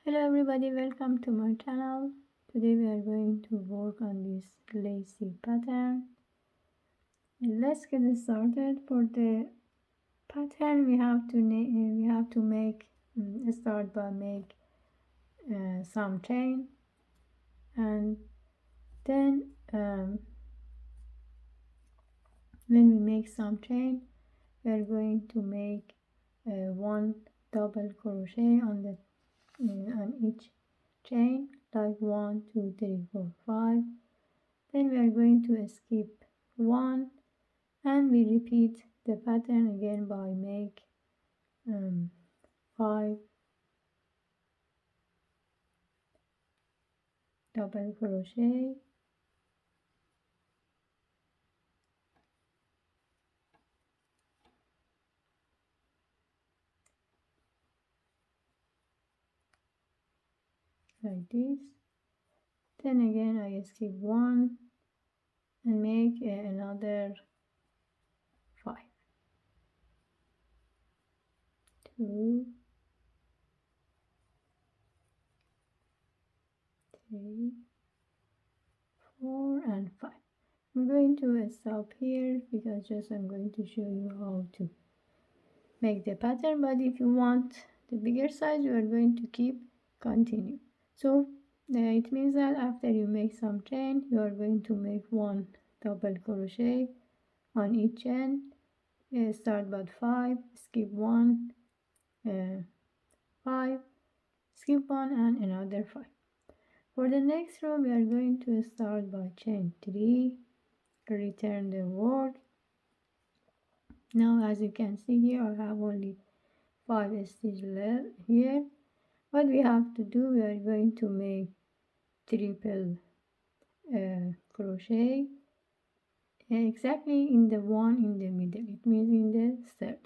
Hello everybody, welcome to my channel. Today we are going to work on this lacy pattern. Let's get started. For the pattern we have to make start by make some chain, and then when we make some chain we are going to make one double crochet on each chain, like 1 2 3 4 5. Then we are going to skip 1 and we repeat the pattern again by make 5 double crochet, like this. Then again I skip 1 and make another 5, 2 3 4 and 5. I'm going to stop here because I'm going to show you how to make the pattern, but if you want the bigger size you are going to keep continue. So it means that after you make some chain you are going to make one double crochet on each chain. Start by 5, skip 1, 5, skip 1 and another 5. For the next row we are going to start by chain 3, return the work. Now as you can see here I have only 5 stitches left here. What we have to do, we are going to make triple crochet exactly in the one in the middle. It means in the third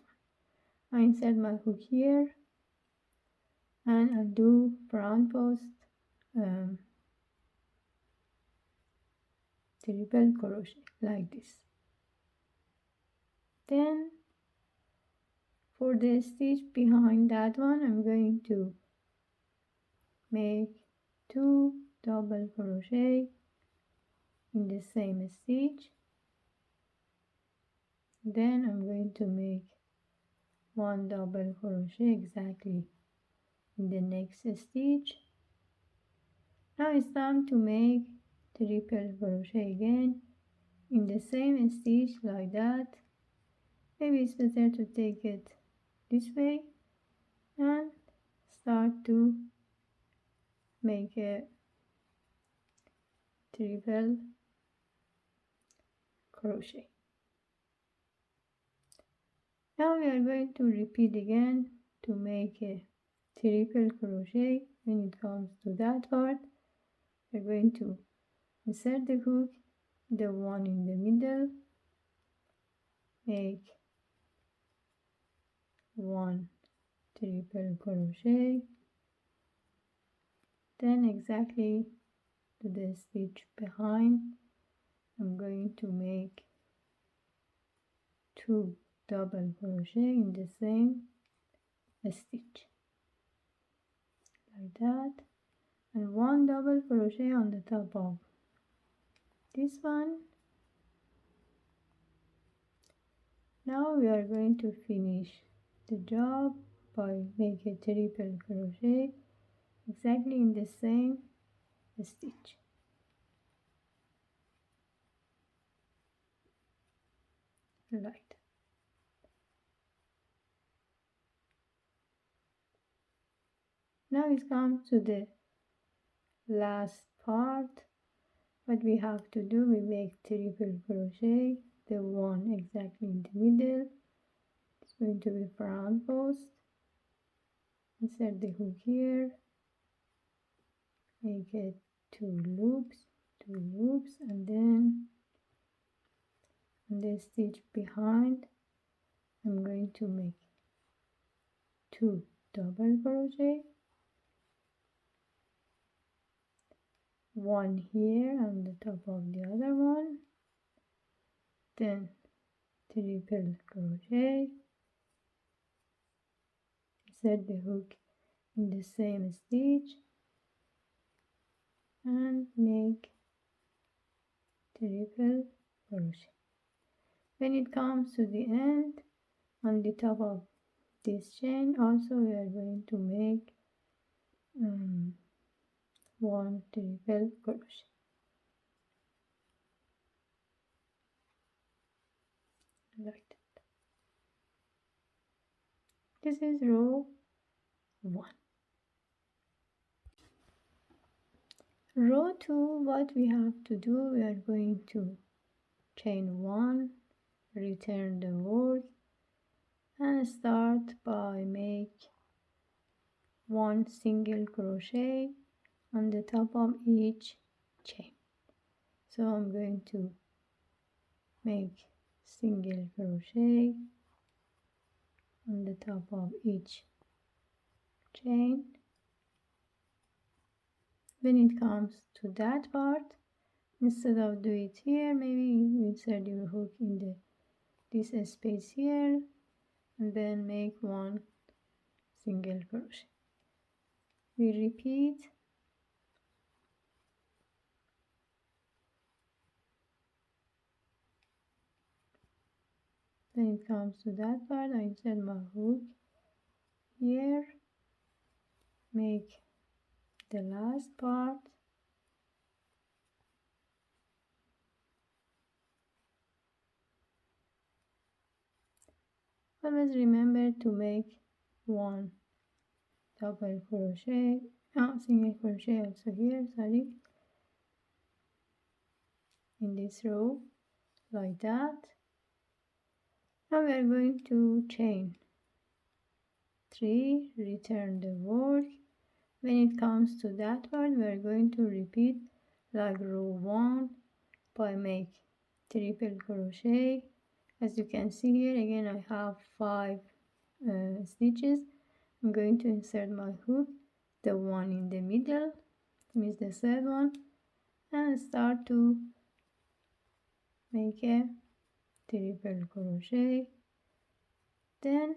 one. I insert my hook here and I'll do front post triple crochet like this. Then for the stitch behind that one I'm going to make 2 double crochet in the same stitch. Then I'm going to make 1 double crochet exactly in the next stitch. Now it's time to make triple crochet again in the same stitch like that. Maybe it's better to take it this way and start to make a triple crochet. Now we are going to repeat again to make a triple crochet. When it comes to that part we're going to insert the hook, the one in the middle, make 1 triple crochet, then exactly to the stitch behind I'm going to make 2 double crochet in the same stitch like that, and 1 double crochet on the top of this one. Now we are going to finish the job by make a triple crochet exactly in the same stitch like that. Now it comes to the last part. What we have to do, we make triple crochet, the one exactly in the middle. It's going to be front post. Insert the hook here, make it 2 loops, and then on the stitch behind I'm going to make 2 double crochet, 1 here on the top of the other one, then triple crochet, insert the hook in the same stitch and make triple crochet. When it comes to the end, on the top of this chain also we are going to make one triple crochet like that. This is row 1. Row 2, what we have to do, we are going to chain 1, return the work, and start by make one single crochet on the top of each chain. So I'm going to make single crochet on the top of each chain. When it comes to that part, instead of do it here, maybe you insert your hook in this space here and then make one single crochet. We repeat when it comes to that part. I insert my hook here, make the last part, always remember to make one double crochet, single crochet also here, sorry, in this row like that. Now we are going to chain 3, return the work. When it comes to that part, we are going to repeat like row 1 by make triple crochet. As you can see here, again I have 5 stitches. I'm going to insert my hook, the one in the middle, means the third one, and start to make a triple crochet. Then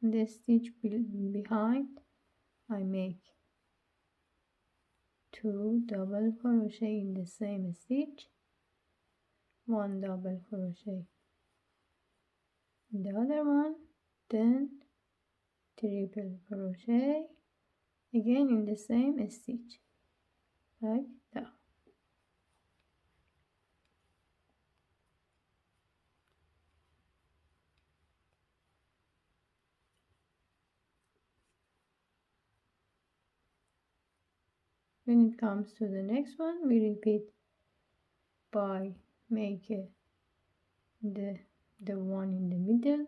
the stitch behind I make 2 double crochet in the same stitch, 1 double crochet in the other one, then triple crochet again in the same stitch like that. When it comes to the next one, we repeat by make the one in the middle,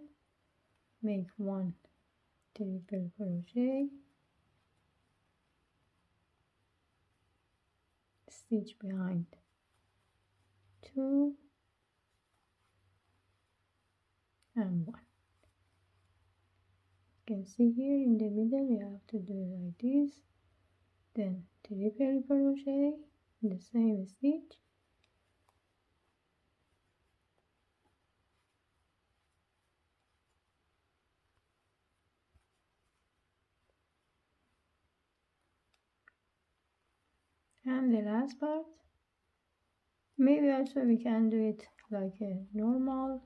make 1 triple crochet, stitch behind 2 and 1. You can see here in the middle you have to do it like this, then triple crochet in the same stitch, and the last part, maybe also we can do it like a normal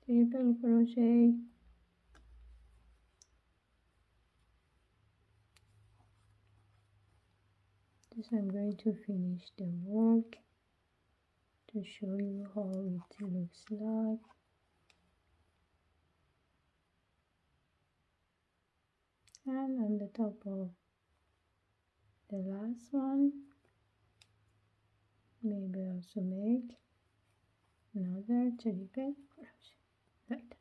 triple crochet, this I'm going to finish the work to show you how it looks like. And on the top of the last one, maybe also make another triple crochet like that.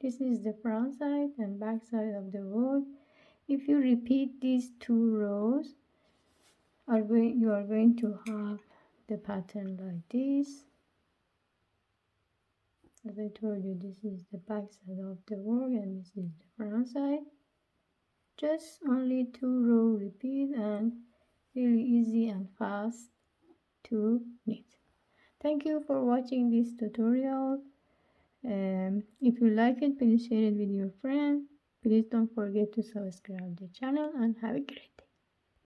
This is the front side and back side of the work. If you repeat these 2 rows, you are going to have the pattern like this. As I told you, this is the back side of the work and this is the front side. Just only 2 row repeat and really easy and fast to knit. Thank you for watching this tutorial. If you like it, please share it with your friends. Please don't forget to subscribe the channel and have a great day.